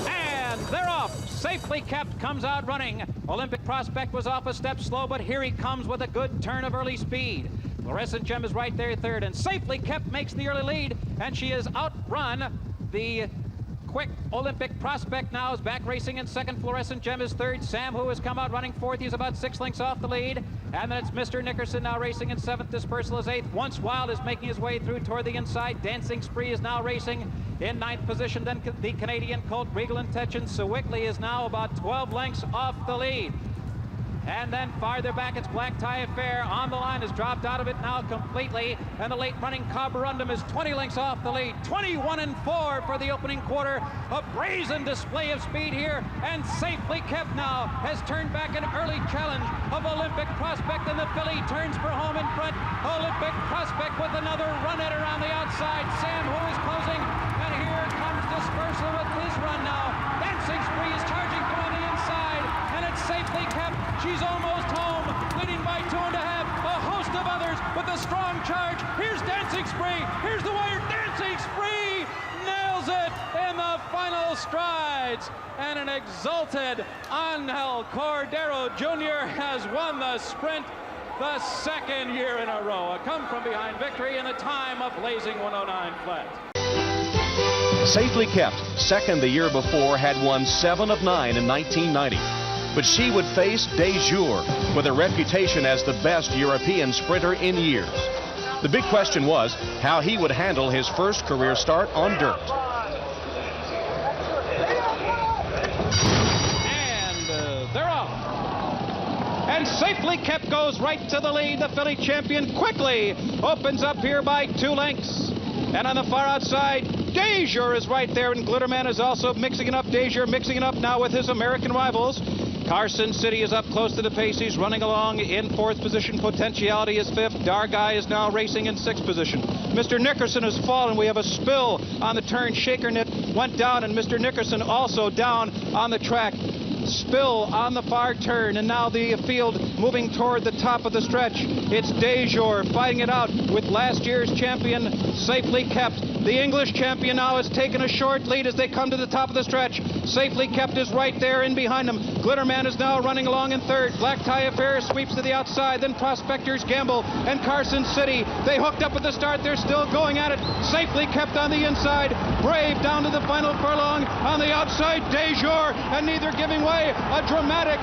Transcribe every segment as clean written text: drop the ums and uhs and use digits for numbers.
And they're off. Safely Kept comes out running. Olympic Prospect was off a step slow, but here he comes with a good turn of early speed. Fluorescent Gem is right there third, and Safely Kept makes the early lead, and she has outrun the quick Olympic Prospect. Now is back racing in second. Fluorescent Gem is third. Sam, who has come out running fourth, he's about 6 lengths off the lead. And then it's Mr. Nickerson now racing in seventh. Dispersal is eighth. Once Wild is making his way through toward the inside. Dancing Spree is now racing in ninth position. Then the Canadian Colt, Regal Intention. Sewickley is now about 12 lengths off the lead. And then farther back, it's Black Tie Affair on the line, has dropped out of it now completely. And the late running Carborundum is 20 lengths off the lead. 21-4 for the opening quarter. A brazen display of speed here, and Safely Kept now has turned back an early challenge of Olympic Prospect, and the filly turns for home in front. Olympic Prospect with another run at her on the outside. Sam, who is closing, and here comes Dispersal with his run now. Dancing Spree is charging through on the inside, and it's Safely Kept. She's almost home, leading by 2.5. A host of others with a strong charge. Here's Dancing Spree. Here's the wire. Dancing Spree nails it in the final strides. And an exalted Angel Cordero Jr. has won the sprint the second year in a row. A come from behind victory in the time of blazing 109 flat. Safely Kept, second the year before, had won 7 of 9 in 1990. But she would face De Jour with a reputation as the best European sprinter in years. The big question was how he would handle his first career start on dirt. And they're off. And Safely Kept goes right to the lead. The filly champion quickly opens up here by 2 lengths. And on the far outside, De Jour is right there, and Glitterman is also mixing it up. De Jour mixing it up now with his American rivals. Carson City is up close to the pace. He's running along in 4th position. Potentiality is 5th. Dargai is now racing in 6th position. Mr. Nickerson has fallen. We have a spill on the turn. Shakernet went down, and Mr. Nickerson also down on the track. Spill on the far turn, and now the field moving toward the top of the stretch. It's De Jour fighting it out with last year's champion, Safely Kept. The English champion now has taken a short lead as they come to the top of the stretch. Safely Kept is right there in behind them. Glitterman is now running along in third. Black Tie Affair sweeps to the outside. Then Prospectors Gamble and Carson City. They hooked up at the start. They're still going at it. Safely Kept on the inside. Brave down to the final furlong. On the outside, De Jour, and neither giving way. A dramatic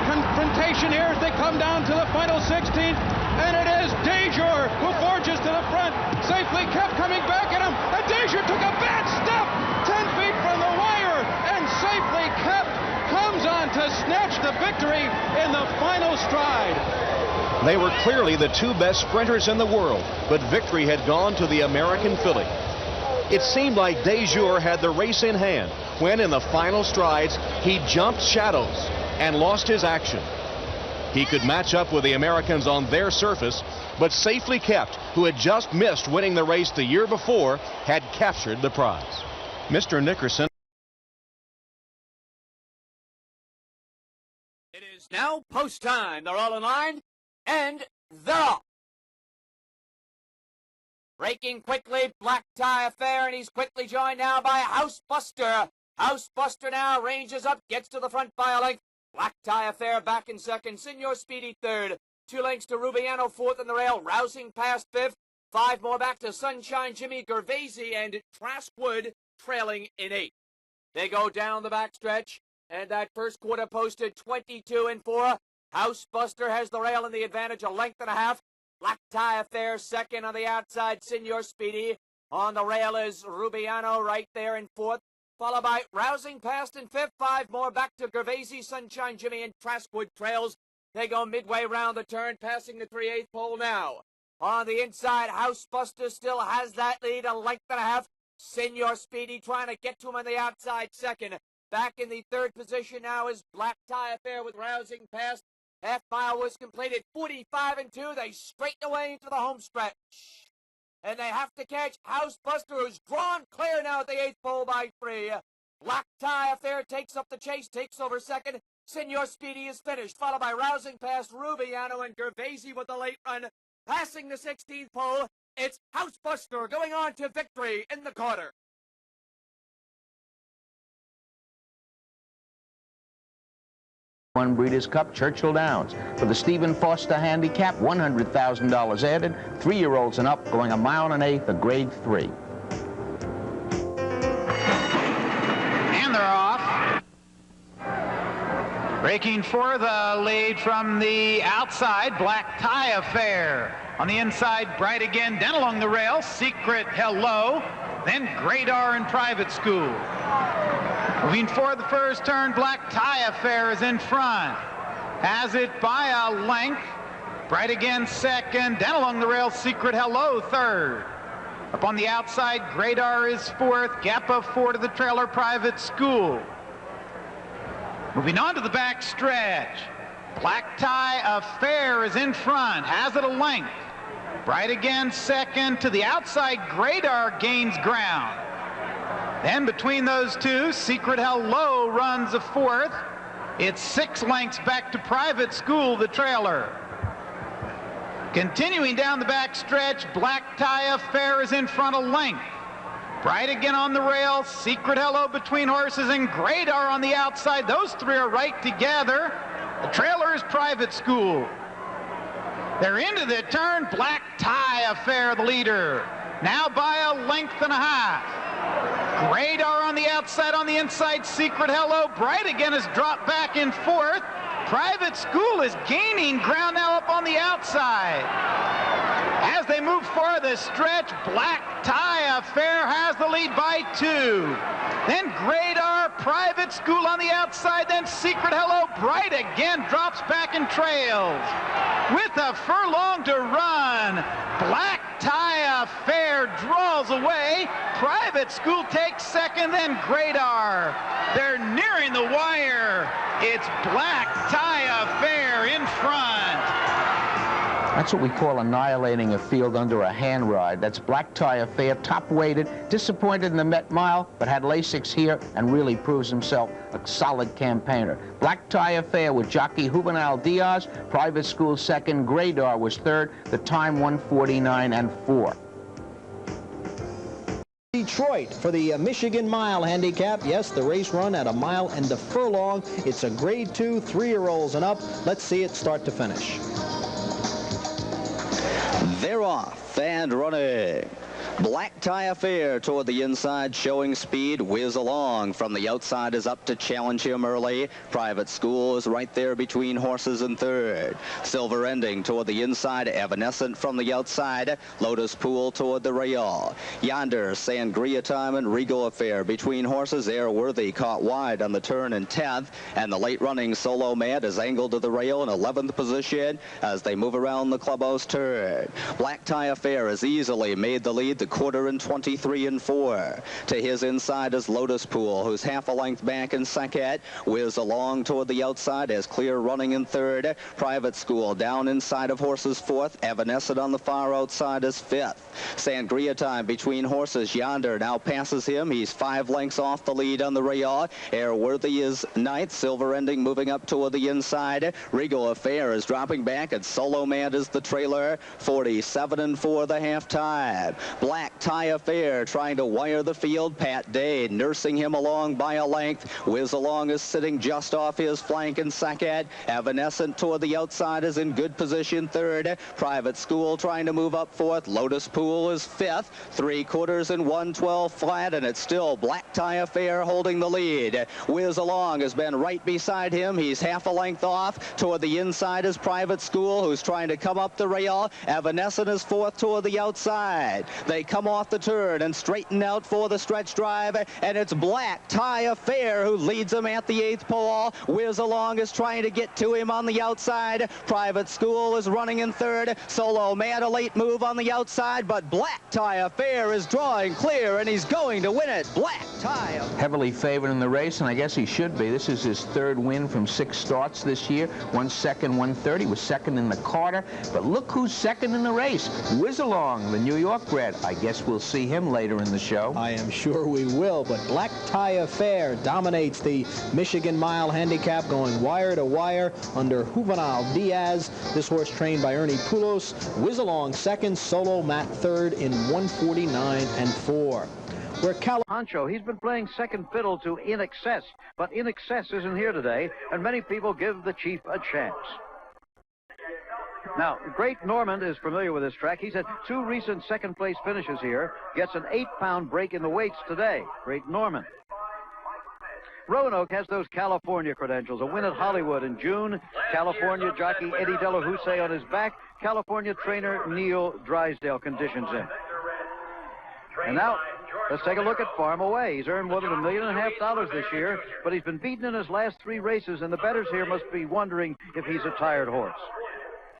confrontation here as they come down to the final 16th. And it is De Jour who forges to the front. Safely Kept coming back at him. And De Jour took a bad step 10 feet from the wire. And Safely Kept comes on to snatch the victory in the final stride. They were clearly the 2 best sprinters in the world, but victory had gone to the American filly. It seemed like De Jour had the race in hand when, in the final strides, he jumped shadows and lost his action. He could match up with the Americans on their surface, but Safely Kept, who had just missed winning the race the year before, had captured the prize. Mr. Nickerson. It is now post time. They're all in line, and they're off. Breaking quickly, Black Tie Affair, and he's quickly joined now by Housebuster. Housebuster now ranges up, gets to the front by a length. Black Tie Affair back in second. Senor Speedy third. 2 lengths to Rubiano fourth on the rail. Rousing past 5th. 5 more back to Sunshine Jimmy, Gervaisi, and Traskwood trailing in 8th. They go down the backstretch, and that first quarter posted 22-4. Housebuster has the rail in the advantage, a length and a half. Black Tie Affair second on the outside. Senor Speedy on the rail is Rubiano right there in 4th. Followed by Rousing Past in 5th. 5 more back to Gervaisi, Sunshine Jimmy, and Traskwood trails. They go midway round the turn, passing the 3/8 pole now. On the inside, Housebuster still has that lead, a length and a half. Senor Speedy trying to get to him on the outside second. Back in the 3rd position now is Black Tie Affair with Rousing Past. Half mile was completed, 45-2. They straighten away into the home stretch. And they have to catch Housebuster, who's drawn clear now at the 8th pole by 3. Black Tie Affair takes up the chase, takes over second. Senor Speedy is finished, followed by Rousing Past, Rubiano, and Gervaisi with the late run. Passing the 16th pole, it's Housebuster going on to victory in the quarter. One Breeders' Cup, Churchill Downs. For the Stephen Foster Handicap, $100,000 added. 3-year-olds and up, going 1 1/8 miles, a grade 3. And they're off. Breaking for the lead from the outside, Black Tie Affair. On the inside, Bright Again, then along the rail, Secret Hello, then Gradar and Private School. Moving for the first turn, Black Tie Affair is in front. Has it by a length. Bright Again second, then along the rail, Secret Hello third. Up on the outside, Gradar is fourth, gap of 4 to the trailer, Private School. Moving on to the back stretch. Black Tie Affair is in front, has it a length. Bright Again second, to the outside, Gradar gains ground. Then between those two, Secret Hello runs a fourth. It's 6 lengths back to Private School, the trailer. Continuing down the back stretch, Black Tie Affair is in front a length. Bright Again on the rail, Secret Hello between horses, and Gradar on the outside. Those 3 are right together. The trailer is Private School. They're into the turn. Black Tie Affair, the leader. Now by a length and a half. Gradar on the outside, on the inside, Secret Hello. Bright Again has dropped back in fourth. Private School is gaining ground now up on the outside. As they move for the stretch, Black Tie Affair has the lead by 2. Then Gradar, Private School on the outside, then Secret Hello. Bright Again drops back and trails. With a furlong to run, Black Tie Affair draws away. Private School takes second, then Gradar. They're nearing the wire. It's Black Tie Affair in front. That's what we call annihilating a field under a hand ride. That's Black Tie Affair, top-weighted, disappointed in the Met Mile, but had Lasix here and really proves himself a solid campaigner. Black Tie Affair with jockey Juvenal Diaz, Private School second, Gradar was third, the time 1:49.4. Detroit for the Michigan Mile Handicap. Yes, the race run at 1 mile and a furlong. It's a grade 2, 3-year-olds and up. Let's see it start to finish. They're off and running. Black Tie Affair toward the inside, showing speed. Whiz Along from the outside is up to challenge him early. Private School is right there between horses in third. Silver Ending toward the inside. Evanescent from the outside. Lotus Pool toward the rail. Yonder, Sangria Time and Regal Affair between horses. Airworthy caught wide on the turn in 10th. And the late running Solo Mad is angled to the rail in 11th position as they move around the clubhouse turn. Black Tie Affair has easily made the lead. The quarter in 23.4. To his inside is Lotus Pool, who's half a length back in second. Whiz Along toward the outside as Clear running in third. Private School down inside of horses fourth. Evanescent on the far outside is fifth. Sangria Time between horses. Yonder now passes him. He's 5 lengths off the lead on the rail. Airworthy is ninth. Silver Ending moving up toward the inside. Regal Affair is dropping back, and Solo Man is the trailer. 47.4 the half time. Black Tie Affair trying to wire the field. Pat Day nursing him along by a length. Whiz Along is sitting just off his flank in second. Evanescent toward the outside is in good position third. Private School trying to move up fourth. Lotus Pool is fifth. 3/4 and 1:12 flat, and it's still Black Tie Affair holding the lead. Whiz Along has been right beside him. He's half a length off. Toward the inside is Private School, who's trying to come up the rail. Evanescent is fourth toward the outside. They come off the turn and straighten out for the stretch drive, and it's Black Tie Affair who leads him at the 8th pole. Whiz Along is trying to get to him on the outside. Private School is running in third. Solo Mad a late move on the outside, but Black Tie Affair is drawing clear, and he's going to win it. Black Tie Affair. Heavily favored in the race, and I guess he should be. This is his 3rd win from 6 starts this year. 1 second, 1:30. He was second in the Carter, but look who's second in the race. Whiz Along, the New York bred. I guess we'll see him later in the show. I am sure we will, but Black Tie Affair dominates the Michigan Mile Handicap, going wire to wire under Juvenal Diaz. This horse trained by Ernie Poulos. Whiz Along second, Solo Matt third in 1:49.4. where Honcho, he's been playing second fiddle to In Excess, but In Excess isn't here today, and many people give the Chief a chance. Now, Great Normand is familiar with this track. He's had 2 recent second-place finishes here. Gets an 8-pound break in the weights today. Great Normand. Roanoke has those California credentials. A win at Hollywood in June. California jockey Eddie De La Houssaye on his back. California trainer Neil Drysdale conditions him. And now, let's take a look at Farm Away. He's earned more than $1.5 million this year, but he's been beaten in his last 3 races, and the bettors here must be wondering if he's a tired horse.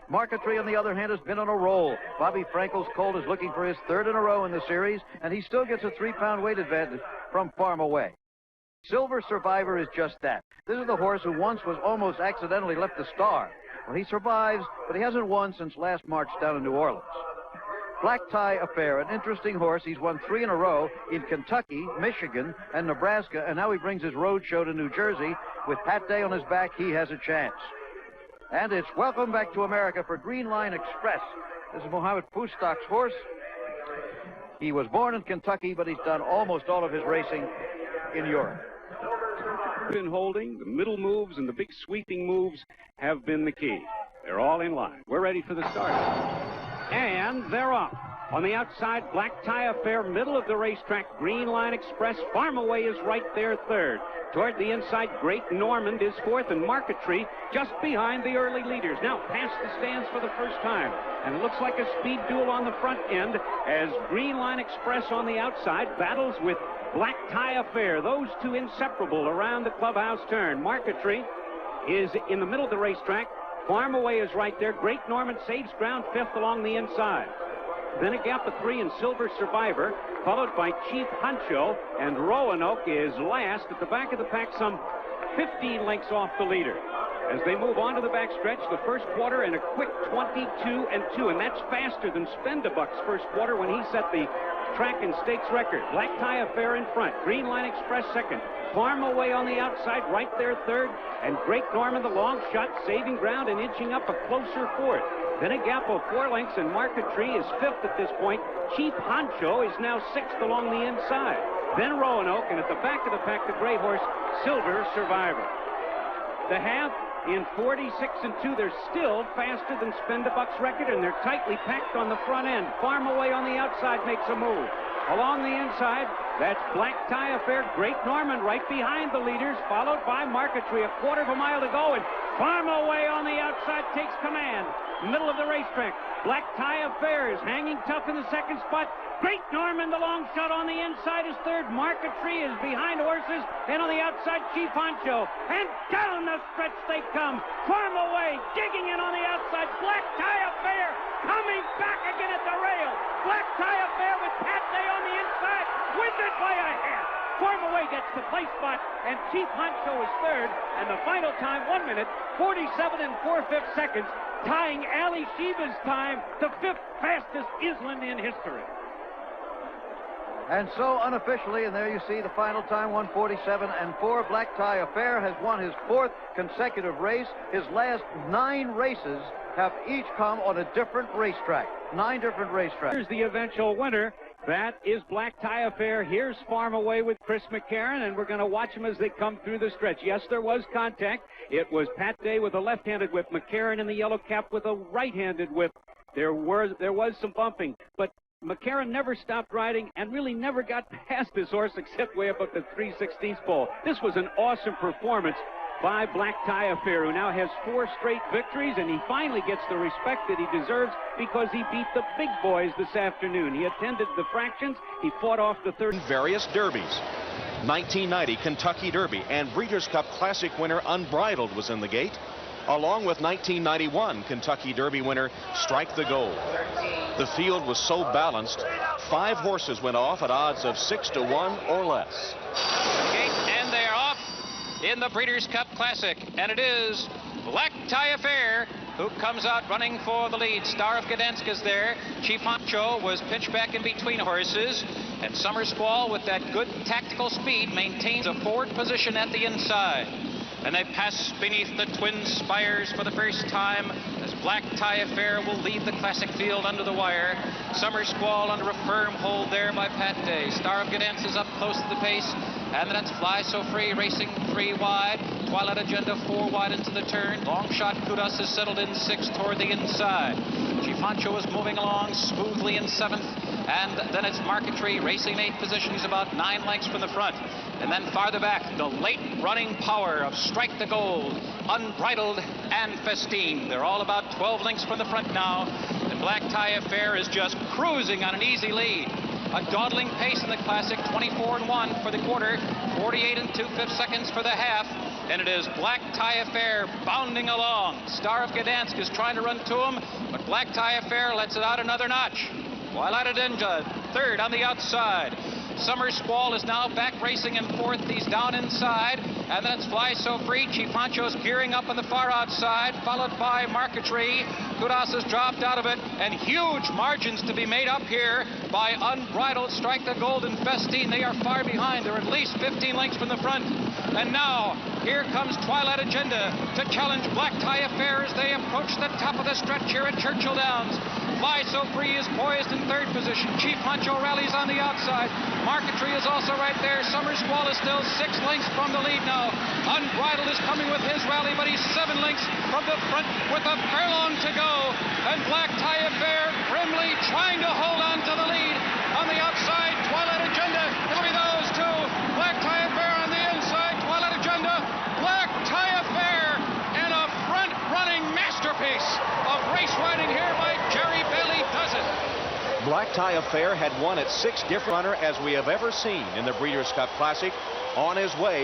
Marquetry, on the other hand, has been on a roll. Bobby Frankel's colt is looking for his 3rd in a row in the series, and he still gets a 3-pound weight advantage from Farm Away. Silver Survivor is just that. This is the horse who once was almost accidentally left the star. Well, he survives, but he hasn't won since last March down in New Orleans. Black Tie Affair, an interesting horse. He's won 3 in a row in Kentucky, Michigan, and Nebraska, and now he brings his road show to New Jersey. With Pat Day on his back, he has a chance. And it's welcome back to America for Green Line Express. This is Mohammed Pustak's horse. He was born in Kentucky, but he's done almost all of his racing in Europe. Been holding, the middle moves and the big sweeping moves have been the key. They're all in line. We're ready for the start. And they're off. On the outside, Black Tie Affair, middle of the racetrack, Green Line Express. Farm Away is right there 3rd. Toward the inside, Great Normand is 4th, and Marquetry just behind the early leaders. Now past the stands for the first time. And it looks like a speed duel on the front end as Green Line Express on the outside battles with Black Tie Affair. Those 2 inseparable around the clubhouse turn. Marquetry is in the middle of the racetrack. Farm Away is right there. Great Normand saves ground 5th along the inside. Then a gap of 3 in Silver Survivor, followed by Chief Honcho, and Roanoke is last at the back of the pack, some 15 lengths off the leader. As they move on to the backstretch, the first quarter in a quick 22-2, and that's faster than Spendabuck's first quarter when he set the track and stakes record. Black Tie Affair in front, Green Line Express 2nd, Farm Away on the outside, right there 3rd, and Great Normand, the long shot, saving ground and inching up a closer 4th. Then a gap of 4 lengths, and Marquetry is 5th at this point. Chief Honcho is now 6th along the inside. Then Roanoke, and at the back of the pack, the gray horse, Silver Survivor. The half in 46-2, they're still faster than Spendabuck's record, and they're tightly packed on the front end. Farm Away on the outside makes a move. Along the inside, that's Black Tie Affair, Great Normand right behind the leaders, followed by Marquetry. A 1/4 mile to go, and Farm Away on the outside takes command. Middle of the racetrack, Black Tie Affair is hanging tough in the 2nd spot. Great Normand, the long shot on the inside, is 3rd. Marquetry is behind horses, and on the outside, Chief Honcho. And down the stretch they come. Farm Away digging in on the outside. Black Tie Affair coming back again at the rail. Black Tie Affair with Pat Day on the inside. Wins it by a hair. Farm Away gets the place spot, and Chief Honcho is 3rd. And the final time, 1 minute, 47 4/5 seconds, tying Ali Shiva's time, the 5th fastest Iselin in history. And so unofficially, and there you see the final time, 1:47 4. Black Tie Affair has won his 4th consecutive race. His last 9 races have each come on a different racetrack. 9 different racetracks. Here's the eventual winner. That is Black Tie Affair. Here's Farm Away with Chris McCarron, and we're going to watch them as they come through the stretch. Yes, there was contact. It was Pat Day with a left-handed whip, McCarron in the yellow cap with a right-handed whip. There was some bumping, but McCarron never stopped riding and really never got past his horse except way up at the 3/16 pole. This was an awesome performance by Black Tie Affair, who now has 4 straight victories, and he finally gets the respect that he deserves because he beat the big boys this afternoon. He attended the fractions. He fought off the 30. Various derbies. 1990 Kentucky Derby and Breeders' Cup Classic winner Unbridled was in the gate, along with 1991 Kentucky Derby winner Strike the Gold. The field was so balanced, 5 horses went off at odds of 6-1 or less. And they are off in the Breeders' Cup Classic, and it is Black Tie Affair who comes out running for the lead. Star of Gdansk is there. Chief Honcho was pinched back in between horses, and Summer Squall, with that good tactical speed, maintains a forward position at the inside. And they pass beneath the twin spires for the first time as Black Tie Affair will lead the classic field under the wire. Summer Squall under a firm hold there by Pat Day. Star of Gdansk is up close to the pace. And then it's Fly So Free racing 3 wide. Twilight Agenda 4 wide into the turn. Long Shot Kudos is settled in 6th toward the inside. Chief Honcho is moving along smoothly in 7th. And then it's Marquetry racing 8th position. He's about 9 lengths from the front. And then farther back, the late running power of Strike the Gold, Unbridled, and Festine. They're all about 12 lengths from the front now. And Black Tie Affair is just cruising on an easy lead. A dawdling pace in the Classic, 24-1 for the quarter, 48 2/5 seconds for the half. And it is Black Tie Affair bounding along. Star of Gdansk is trying to run to him, but Black Tie Affair lets it out another notch. Twilight Agenda, 3rd on the outside. Summer Squall is now back racing in 4th. He's down inside. And then it's Fly So Free. Chief Honcho's gearing up on the far outside, followed by Marquetry. Kudos has dropped out of it, and huge margins to be made up here by Unbridled, Strike the Gold, and Festine. They are far behind. They're at least 15 lengths from the front. And now, here comes Twilight Agenda to challenge Black Tie Affair as they approach the top of the stretch here at Churchill Downs. Fly So Free is poised in 3rd position. Chief Honcho rallies on the outside. Marquetry is also right there. Summer Squall is still 6 lengths from the lead now. Unbridled is coming with his rally, but he's 7 lengths from the front with a furlong to go. And Black Tie Affair grimly trying to hold on to the lead. On the outside, Twilight Agenda. It'll be those two. Black Tie Affair on the inside. Twilight Agenda. Black Tie Affair. And a front-running masterpiece of race riding here by Jerry Bailey does it. Black Tie Affair had won at 6 different runners as we have ever seen in the Breeders' Cup Classic on his way